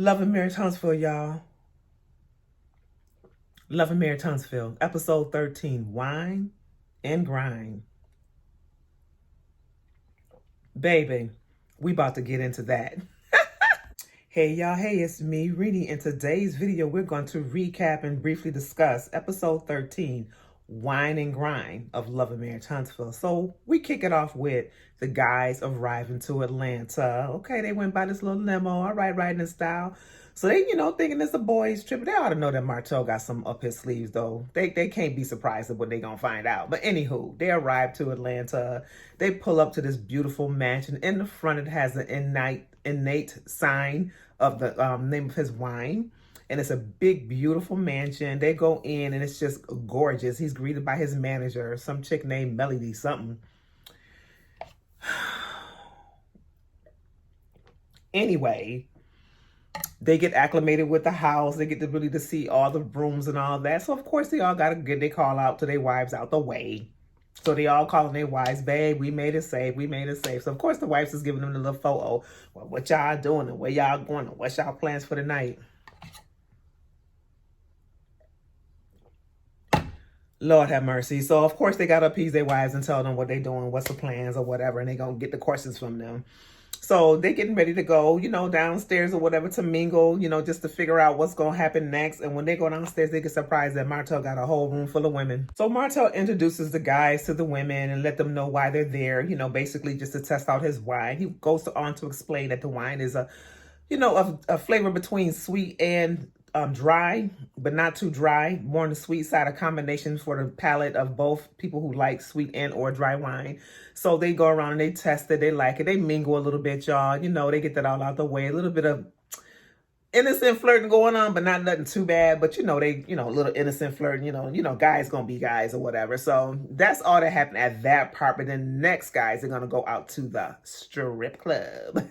Love and Marriage Huntsville, y'all. Love and Marriage Huntsville, episode 13, Wine and Grind. Baby, we about to get into that. Hey y'all, hey, it's me, Reedy. In today's video, we're going to recap and briefly discuss episode 13, Wine and Grind of Love and Marriage Huntsville. So we kick it off with the guys arriving to Atlanta. Okay, they went by this little limo, all right, riding in style. So they, thinking it's a boys' trip. They ought to know that Martell got some up his sleeves, though. They can't be surprised at what they gonna find out. But anywho, they arrive to Atlanta. They pull up to this beautiful mansion. In the front, it has an innate sign of the name of his wine. And it's a big, beautiful mansion. They go in and it's just gorgeous. He's greeted by his manager, some chick named Melody something. Anyway, they get acclimated with the house. They get to really to see all the rooms and all that. So of course they all got to get their call out to their wives out the way. So they all calling their wives, babe, we made it safe, we made it safe. So of course the wives is giving them the little photo. Well, what y'all doing and where y'all going and what's y'all plans for the night? Lord have mercy. So of course they got to appease their wives and tell them what they doing, what's the plans or whatever, and they gonna get the questions from them. So they getting ready to go, downstairs or whatever to mingle, just to figure out what's going to happen next. And when they go downstairs, they get surprised that Martell got a whole room full of women. So Martell introduces the guys to the women and let them know why they're there, basically just to test out his wine. He goes on to explain that the wine is a flavor between sweet and dry, but not too dry, more on the sweet side, a combination for the palate of both people who like sweet and or dry wine. So they go around and they test it, they like it, they mingle a little bit, y'all. They get that all out the way. A little bit of innocent flirting going on, but not nothing too bad. But they, a little innocent flirting, guys gonna be guys or whatever. So that's all that happened at that part. But then next guys are gonna go out to the strip club.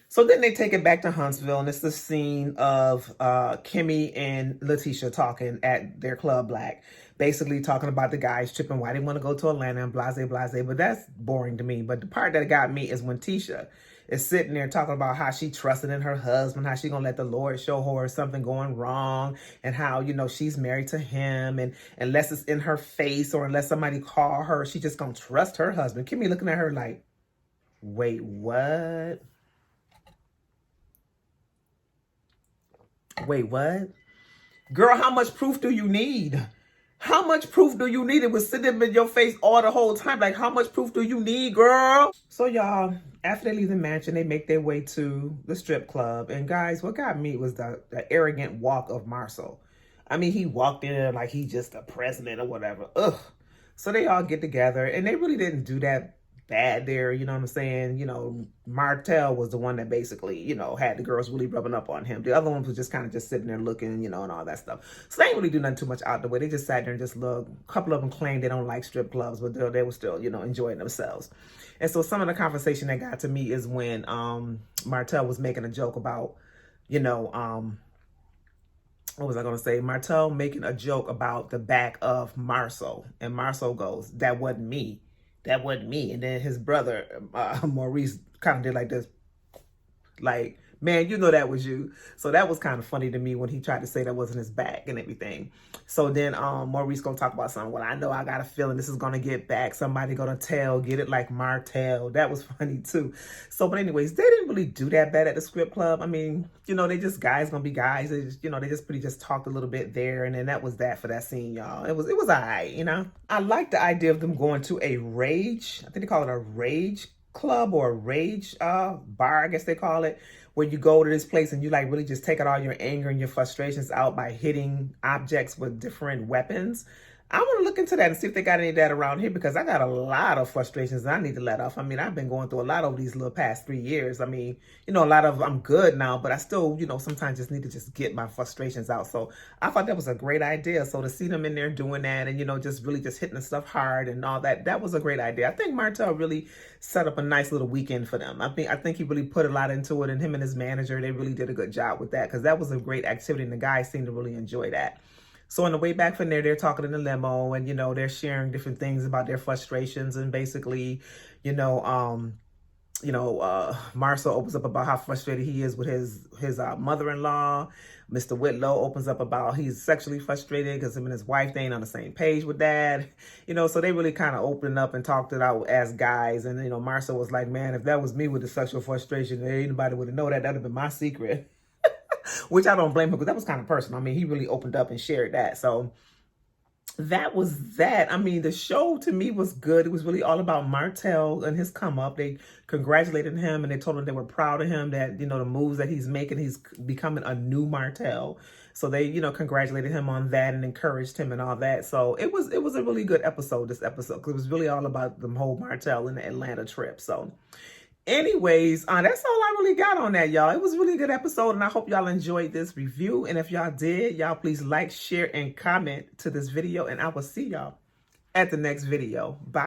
So then they take it back to Huntsville, and it's the scene of Kimmy and Letitia talking at their Club Black, basically talking about the guys tripping, why they want to go to Atlanta and blase, blase. But that's boring to me. But the part that got me is when Tisha is sitting there talking about how she trusted in her husband, how she gonna let the Lord show her something going wrong, and how, she's married to him, and unless it's in her face or unless somebody call her, she just gonna trust her husband. Kimmy looking at her like, wait, what? Wait, what? Girl, how much proof do you need? How much proof do you need? It was sitting in your face all the whole time. Like, how much proof do you need, girl? So, y'all, after they leave the mansion, they make their way to the strip club. And, guys, what got me was the arrogant walk of Marcel. I mean, he walked in like he just a president or whatever. Ugh. So they all get together. And they really didn't do that bad there, you know what I'm saying? Martell was the one that basically, had the girls really rubbing up on him. The other ones was just kind of just sitting there looking, and all that stuff. So they didn't really do nothing too much out the way. They just sat there and just looked. A couple of them claimed they don't like strip clubs, but they were still, enjoying themselves. And so some of the conversation that got to me is when Martell was making a joke about, what was I going to say? Martell making a joke about the back of Marcel. And Marcel goes, that wasn't me. That wasn't me. And then his brother, Maurice, kind of did like this, like, man, that was you. So that was kind of funny to me when he tried to say that wasn't his back and everything. So then Maurice gonna talk about something. Well, I know I got a feeling this is gonna get back. Somebody gonna get it like Martell. That was funny too. So, but anyways, they didn't really do that bad at the script club. I mean, they just guys gonna be guys. They just, they just pretty just talked a little bit there, and then that was that for that scene, y'all. It was all right, I like the idea of them going to a rage. I think they call it a rage club or a rage bar, I guess they call it, where you go to this place and you like really just take out all your anger and your frustrations out by hitting objects with different weapons. I want to look into that and see if they got any of that around here, because I got a lot of frustrations that I need to let off. I mean, I've been going through a lot over these little past 3 years. I mean, a lot of I'm good now, but I still, sometimes just need to just get my frustrations out. So I thought that was a great idea. So to see them in there doing that and, just really just hitting the stuff hard and all that, that was a great idea. I think Martell really set up a nice little weekend for them. I think he really put a lot into it, and him and his manager, they really did a good job with that, because that was a great activity and the guys seemed to really enjoy that. So on the way back from there, they're talking in the limo, and, they're sharing different things about their frustrations, and basically, Marcel opens up about how frustrated he is with his mother-in-law. Mr. Whitlow opens up about he's sexually frustrated because him and his wife, they ain't on the same page with that. So they really kind of opened up and talked it out as guys. And, Marcel was like, man, if that was me with the sexual frustration, anybody would have known that. That would have been my secret. Which I don't blame him, because that was kind of personal. I mean, he really opened up and shared that. So that was that. I mean, the show to me was good. It was really all about Martell and his come up. They congratulated him and they told him they were proud of him, that, the moves that he's making, he's becoming a new Martell. So they, congratulated him on that and encouraged him and all that. So it was a really good episode, this episode, because it was really all about the whole Martell and the Atlanta trip. So anyways, that's all I really got on that, y'all. It was a really good episode, and I hope y'all enjoyed this review. And if y'all did, y'all please like, share, and comment to this video, and I will see y'all at the next video. Bye.